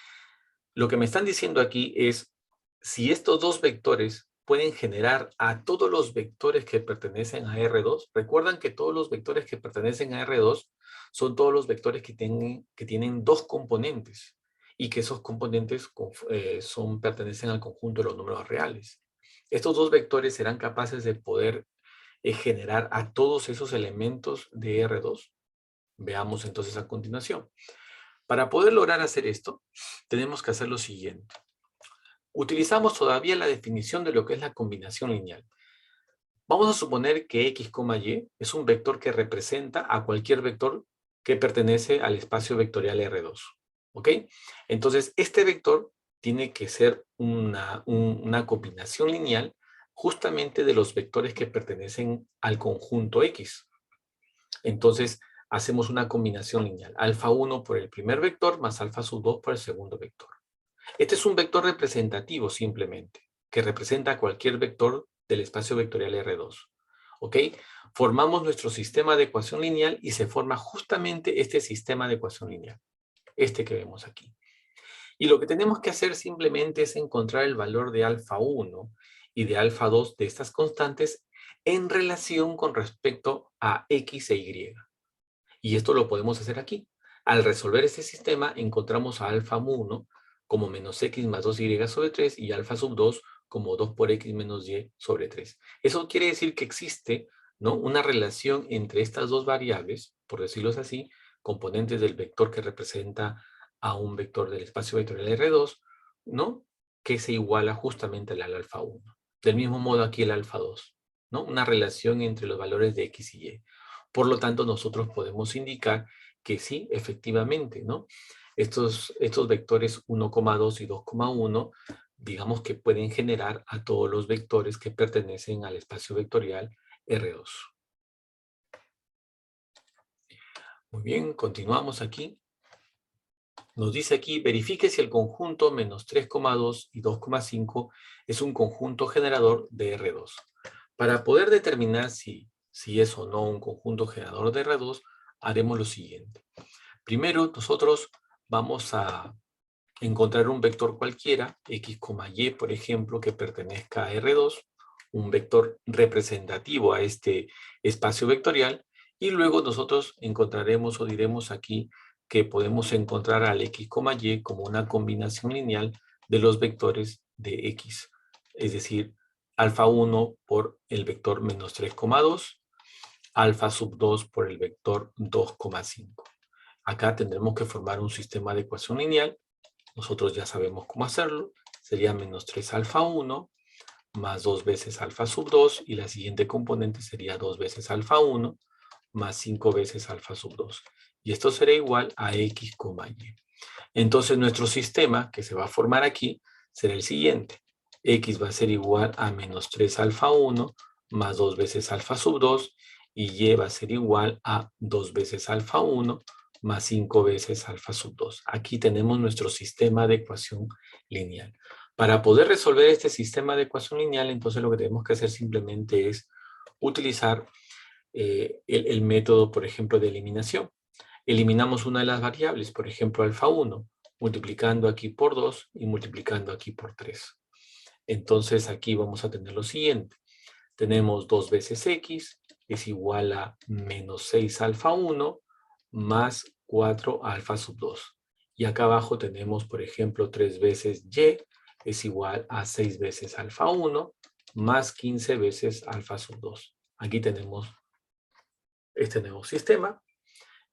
lo que me están diciendo aquí es si estos dos vectores pueden generar a todos los vectores que pertenecen a R2. Recuerdan que todos los vectores que pertenecen a R2 son todos los vectores que tienen dos componentes y que esos componentes pertenecen al conjunto de los números reales. Estos dos vectores serán capaces de poder generar a todos esos elementos de R2. Veamos entonces a continuación. Para poder lograr hacer esto, tenemos que hacer lo siguiente. Utilizamos todavía la definición de lo que es la combinación lineal. Vamos a suponer que X, Y es un vector que representa a cualquier vector que pertenece al espacio vectorial R2. ¿Ok? Entonces, este vector tiene que ser una combinación lineal justamente de los vectores que pertenecen al conjunto X. Entonces, hacemos una combinación lineal. Alfa 1 por el primer vector más alfa sub 2 por el segundo vector. Este es un vector representativo simplemente, que representa a cualquier vector del espacio vectorial R2. ¿Ok? Formamos nuestro sistema de ecuación lineal y se forma justamente este sistema de ecuación lineal. Este que vemos aquí. Y lo que tenemos que hacer simplemente es encontrar el valor de alfa 1 y de alfa 2 de estas constantes en relación con respecto a X e Y. Y esto lo podemos hacer aquí. Al resolver este sistema, encontramos a alfa 1 como menos x más 2y sobre 3 y alfa sub 2 como 2 por x menos y sobre 3. Eso quiere decir que existe, ¿no?, una relación entre estas dos variables, por decirlo así, componentes del vector que representa a un vector del espacio vectorial R2, ¿no?, que se iguala justamente al alfa 1. Del mismo modo aquí el alfa 2, ¿no?, una relación entre los valores de x y y. Por lo tanto, nosotros podemos indicar que sí, efectivamente, ¿no?, estos vectores 1,2 y 2,1, digamos que pueden generar a todos los vectores que pertenecen al espacio vectorial R2. Muy bien, continuamos aquí. Nos dice aquí, verifique si el conjunto menos 3,2 y 2,5 es un conjunto generador de R2. Para poder determinar si es o no un conjunto generador de R2, haremos lo siguiente. Primero, nosotros vamos a encontrar un vector cualquiera, x, y, por ejemplo, que pertenezca a R2, un vector representativo a este espacio vectorial, y luego nosotros encontraremos o diremos aquí que podemos encontrar al x, y como una combinación lineal de los vectores de x, es decir, alfa 1 por el vector menos 3,2, alfa sub 2 por el vector 2,5. Acá tendremos que formar un sistema de ecuación lineal. Nosotros ya sabemos cómo hacerlo. Sería menos 3 alfa 1 más 2 veces alfa sub 2 y la siguiente componente sería 2 veces alfa 1 más 5 veces alfa sub 2. Y esto será igual a x, y. Entonces nuestro sistema que se va a formar aquí será el siguiente. X va a ser igual a menos 3 alfa 1 más 2 veces alfa sub 2 y y va a ser igual a 2 veces alfa 1 más 5 veces alfa sub 2. Aquí tenemos nuestro sistema de ecuación lineal. Para poder resolver este sistema de ecuación lineal, entonces lo que tenemos que hacer simplemente es utilizar el método, por ejemplo, de eliminación. Eliminamos una de las variables, por ejemplo, alfa 1, multiplicando aquí por 2 y multiplicando aquí por 3. Entonces aquí vamos a tener lo siguiente. Tenemos 2 veces x es igual a menos 6 alfa 1 más 4 alfa sub 2. Y acá abajo tenemos, por ejemplo, 3 veces y es igual a 6 veces alfa 1 más 15 veces alfa sub 2. Aquí tenemos este nuevo sistema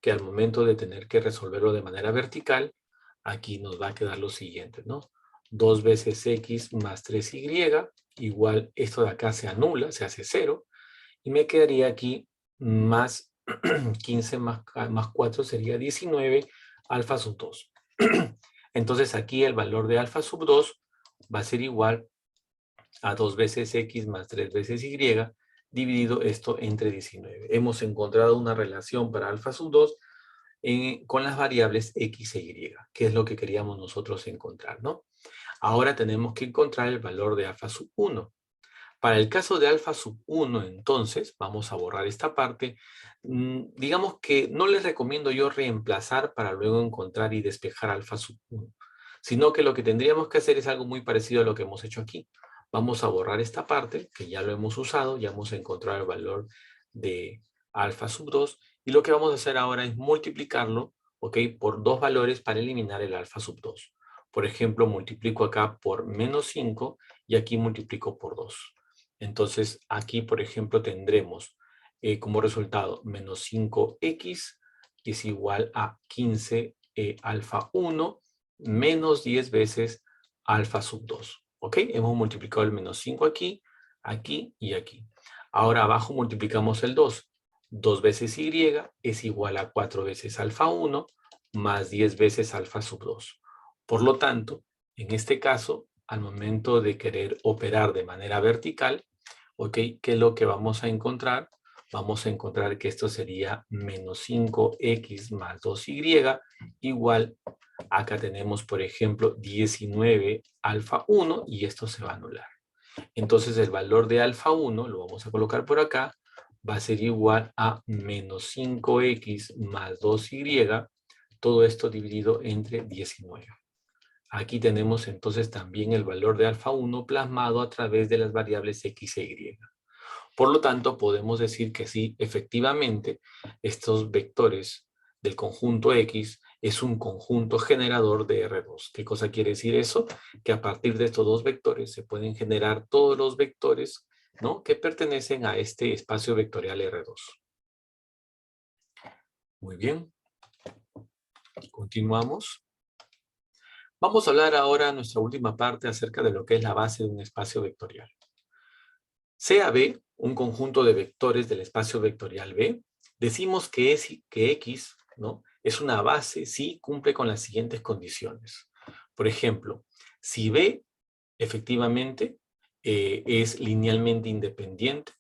que al momento de tener que resolverlo de manera vertical, aquí nos va a quedar lo siguiente, ¿no? 2 veces x más 3y, igual esto de acá se anula, se hace 0, y me quedaría aquí más 15 más 4 sería 19 alfa sub 2. Entonces aquí el valor de alfa sub 2 va a ser igual a 2 veces x más 3 veces y, dividido esto entre 19. Hemos encontrado una relación para alfa sub 2 con las variables x e y, que es lo que queríamos nosotros encontrar, ¿no? Ahora tenemos que encontrar el valor de alfa sub 1. Para el caso de alfa sub 1, entonces, vamos a borrar esta parte. Digamos que no les recomiendo yo reemplazar para luego encontrar y despejar alfa sub 1, sino que lo que tendríamos que hacer es algo muy parecido a lo que hemos hecho aquí. Vamos a borrar esta parte, que ya lo hemos usado, ya hemos encontrado el valor de alfa sub 2, y lo que vamos a hacer ahora es multiplicarlo, ¿ok?, por dos valores para eliminar el alfa sub 2. Por ejemplo, multiplico acá por menos 5 y aquí multiplico por 2. Entonces, aquí, por ejemplo, tendremos como resultado menos 5x es igual a 15 alfa 1 menos 10 veces alfa sub 2. ¿Ok? Hemos multiplicado el menos 5 aquí, aquí y aquí. Ahora abajo multiplicamos el 2. 2 veces y es igual a 4 veces alfa 1 más 10 veces alfa sub 2. Por lo tanto, en este caso, al momento de querer operar de manera vertical, ¿ok?, ¿qué es lo que vamos a encontrar? Vamos a encontrar que esto sería menos 5x más 2y igual, acá tenemos, por ejemplo, 19 alfa 1 y esto se va a anular. Entonces el valor de alfa 1, lo vamos a colocar por acá, va a ser igual a menos 5x más 2y, todo esto dividido entre 19. Aquí tenemos entonces también el valor de alfa 1 plasmado a través de las variables x e y. Por lo tanto, podemos decir que sí, efectivamente, estos vectores del conjunto X es un conjunto generador de R2. ¿Qué cosa quiere decir eso? Que a partir de estos dos vectores se pueden generar todos los vectores, ¿no?, que pertenecen a este espacio vectorial R2. Muy bien. Continuamos. Vamos a hablar ahora en nuestra última parte acerca de lo que es la base de un espacio vectorial. Sea B un conjunto de vectores del espacio vectorial B, decimos que X, ¿no?, es una base si cumple con las siguientes condiciones. Por ejemplo, si B efectivamente es linealmente independiente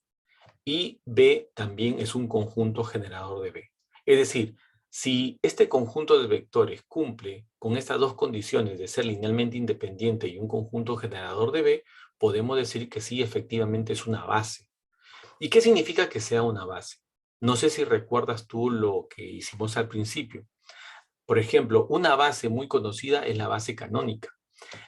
y B también es un conjunto generador de B. Es decir, si este conjunto de vectores cumple con estas dos condiciones de ser linealmente independiente y un conjunto generador de B, podemos decir que sí, efectivamente es una base. ¿Y qué significa que sea una base? No sé si recuerdas tú lo que hicimos al principio. Por ejemplo, una base muy conocida es la base canónica.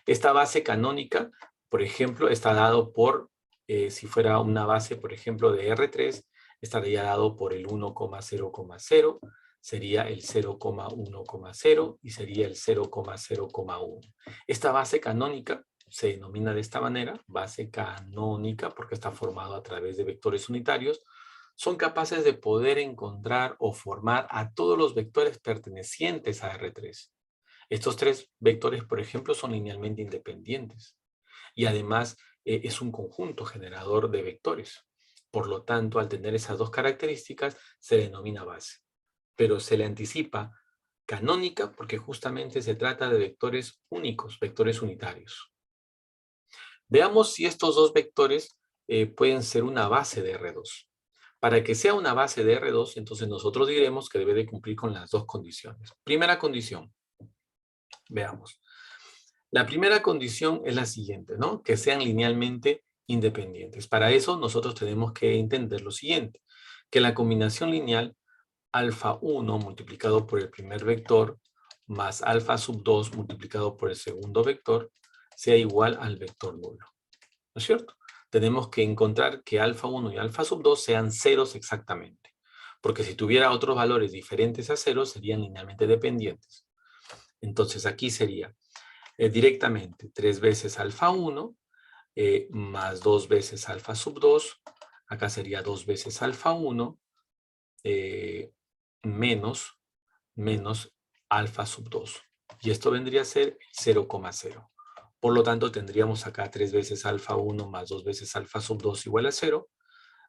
Esta base canónica, por ejemplo, está dado por, si fuera una base, por ejemplo, de R3, estaría dado por el 1,0,0, sería el 0,1,0 y sería el 0,0,1. Esta base canónica se denomina de esta manera, base canónica, porque está formado a través de vectores unitarios. Son capaces de poder encontrar o formar a todos los vectores pertenecientes a R3. Estos tres vectores, por ejemplo, son linealmente independientes y además es un conjunto generador de vectores. Por lo tanto, al tener esas dos características, se denomina base. Pero se le anticipa canónica porque justamente se trata de vectores únicos, vectores unitarios. Veamos si estos dos vectores pueden ser una base de R2. Para que sea una base de R2, entonces nosotros diremos que debe de cumplir con las dos condiciones. Primera condición. Veamos. La primera condición es la siguiente, ¿no?, que sean linealmente independientes. Para eso nosotros tenemos que entender lo siguiente, que la combinación lineal alfa 1 multiplicado por el primer vector más alfa sub 2 multiplicado por el segundo vector sea igual al vector nulo. ¿No es cierto? Tenemos que encontrar que alfa 1 y alfa sub 2 sean ceros exactamente, porque si tuviera otros valores diferentes a cero serían linealmente dependientes. Entonces aquí sería directamente 3 veces alfa 1 más 2 veces alfa sub 2, acá sería 2 veces alfa 1 menos alfa sub 2. Y esto vendría a ser 0,0. Por lo tanto, tendríamos acá 3 veces alfa 1 más 2 veces alfa sub 2 igual a 0.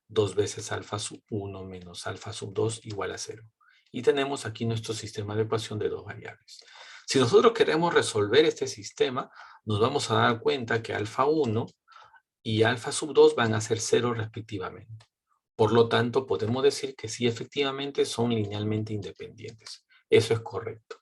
2 veces alfa sub 1 menos alfa sub 2 igual a 0. Y tenemos aquí nuestro sistema de ecuación de dos variables. Si nosotros queremos resolver este sistema, nos vamos a dar cuenta que alfa 1 y alfa sub 2 van a ser 0 respectivamente. Por lo tanto, podemos decir que sí, efectivamente, son linealmente independientes. Eso es correcto.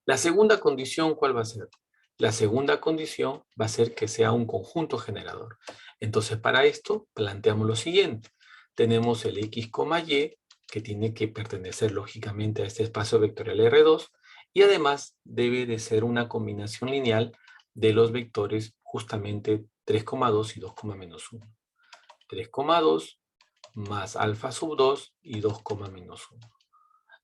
La segunda condición, ¿cuál va a ser? La segunda condición va a ser que sea un conjunto generador. Entonces, para esto, planteamos lo siguiente. Tenemos el x, y, que tiene que pertenecer lógicamente a este espacio vectorial R2, y además debe de ser una combinación lineal de los vectores justamente 3,2 y 2, menos 1. 3,2 más alfa sub 2 y 2, menos 1.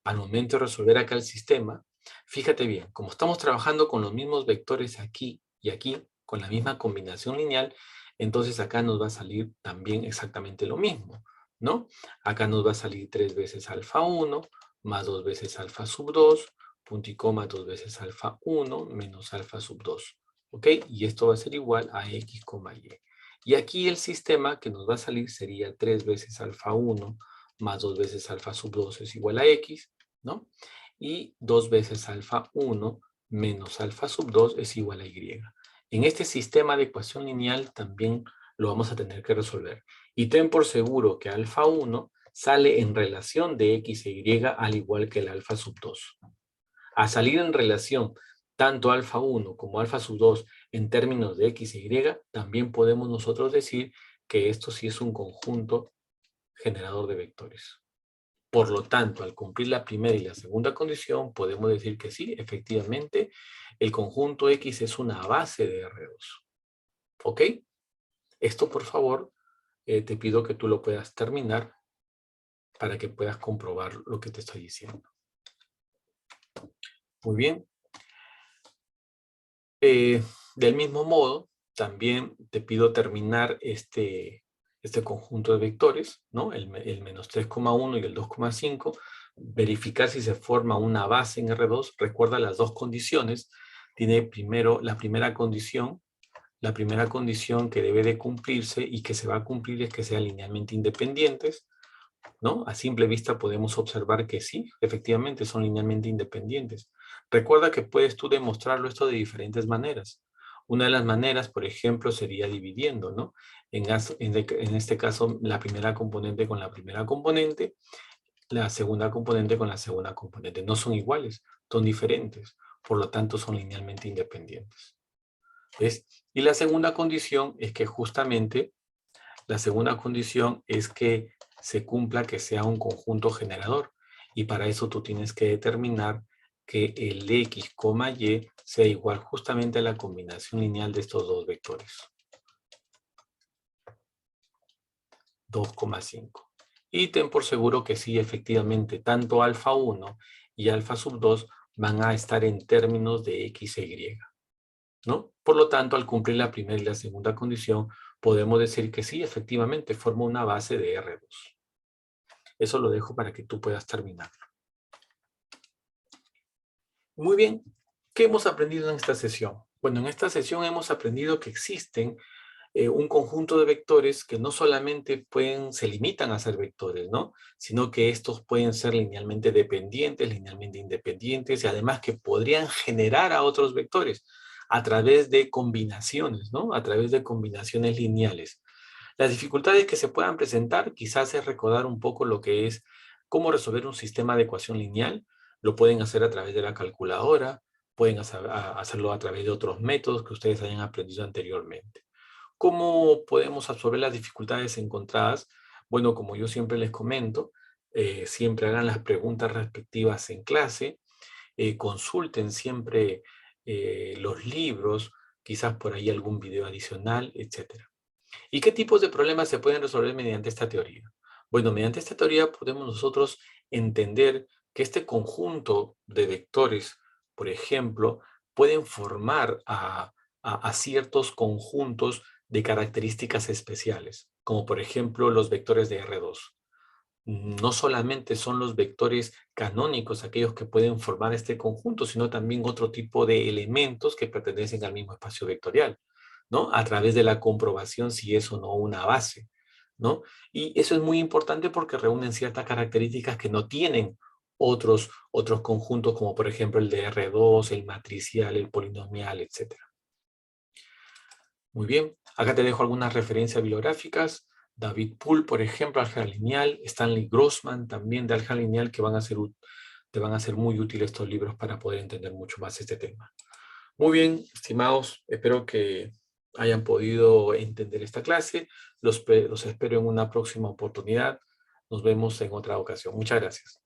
Al momento de resolver acá el sistema, fíjate bien, como estamos trabajando con los mismos vectores aquí y aquí, con la misma combinación lineal, entonces acá nos va a salir también exactamente lo mismo, ¿no? Acá nos va a salir 3 veces alfa 1, más 2 veces alfa sub 2, punto y coma 2 veces alfa 1, menos alfa sub 2, ¿ok? Y esto va a ser igual a x, y. Y aquí el sistema que nos va a salir sería 3 veces alfa 1, más 2 veces alfa sub 2 es igual a x, ¿no? Y 2 veces alfa 1 menos alfa sub 2 es igual a y. En este sistema de ecuación lineal también lo vamos a tener que resolver. Y ten por seguro que alfa 1 sale en relación de x e y al igual que el alfa sub 2. A salir en relación tanto alfa 1 como alfa sub 2 en términos de x e y, también podemos nosotros decir que esto sí es un conjunto generador de vectores. Por lo tanto, al cumplir la primera y la segunda condición, podemos decir que sí, efectivamente, el conjunto X es una base de R2. ¿Ok? Esto, por favor, te pido que tú lo puedas terminar para que puedas comprobar lo que te estoy diciendo. Muy bien. Del mismo modo, también te pido terminar este conjunto de vectores, ¿no? El menos 3,1 y el 2,5, verificar si se forma una base en R2. Recuerda las dos condiciones. Tiene primero la primera condición que debe de cumplirse y que se va a cumplir es que sean linealmente independientes, ¿no? A simple vista podemos observar que sí, efectivamente son linealmente independientes. Recuerda que puedes tú demostrarlo esto de diferentes maneras. Una de las maneras, por ejemplo, sería dividiendo, ¿no? En este caso, la primera componente con la primera componente, la segunda componente con la segunda componente. No son iguales, son diferentes. Por lo tanto, son linealmente independientes. ¿Ves? Y la segunda condición es que justamente la segunda condición es que se cumpla que sea un conjunto generador. Y para eso tú tienes que determinar que el x, y sea igual justamente a la combinación lineal de estos dos vectores. 2,5. Y ten por seguro que sí, efectivamente, tanto alfa 1 y alfa sub 2 van a estar en términos de x e y, ¿no? Por lo tanto, al cumplir la primera y la segunda condición, podemos decir que sí, efectivamente, forma una base de R2. Eso lo dejo para que tú puedas terminarlo. Muy bien. ¿Qué hemos aprendido en esta sesión? Bueno, en esta sesión hemos aprendido que existen un conjunto de vectores que no solamente se limitan a ser vectores, ¿no? Sino que estos pueden ser linealmente dependientes, linealmente independientes y además que podrían generar a otros vectores a través de combinaciones, ¿no? A través de combinaciones lineales. Las dificultades que se puedan presentar quizás es recordar un poco lo que es cómo resolver un sistema de ecuación lineal. Lo pueden hacer a través de la calculadora, pueden hacerlo a través de otros métodos que ustedes hayan aprendido anteriormente. ¿Cómo podemos absorber las dificultades encontradas? Bueno, como yo siempre les comento, siempre hagan las preguntas respectivas en clase, consulten siempre los libros, quizás por ahí algún video adicional, etcétera. ¿Y qué tipos de problemas se pueden resolver mediante esta teoría? Bueno, mediante esta teoría podemos nosotros entender que este conjunto de vectores, por ejemplo, pueden formar a ciertos conjuntos de características especiales, como por ejemplo los vectores de R2. no solamente son los vectores canónicos aquellos que pueden formar este conjunto, sino también otro tipo de elementos que pertenecen al mismo espacio vectorial, ¿no? A través de la comprobación si es o no una base, ¿no? Y eso es muy importante porque reúnen ciertas características que no tienen otros conjuntos, como por ejemplo el de R2, el matricial, el polinomial, etcétera. Muy bien, acá te dejo algunas referencias bibliográficas. David Poole, por ejemplo, álgebra lineal. Stanley Grossman, también de álgebra lineal, que te van a ser muy útiles estos libros para poder entender mucho más este tema. Muy bien, estimados, espero que hayan podido entender esta clase. Los espero en una próxima oportunidad. Nos vemos en otra ocasión. Muchas gracias.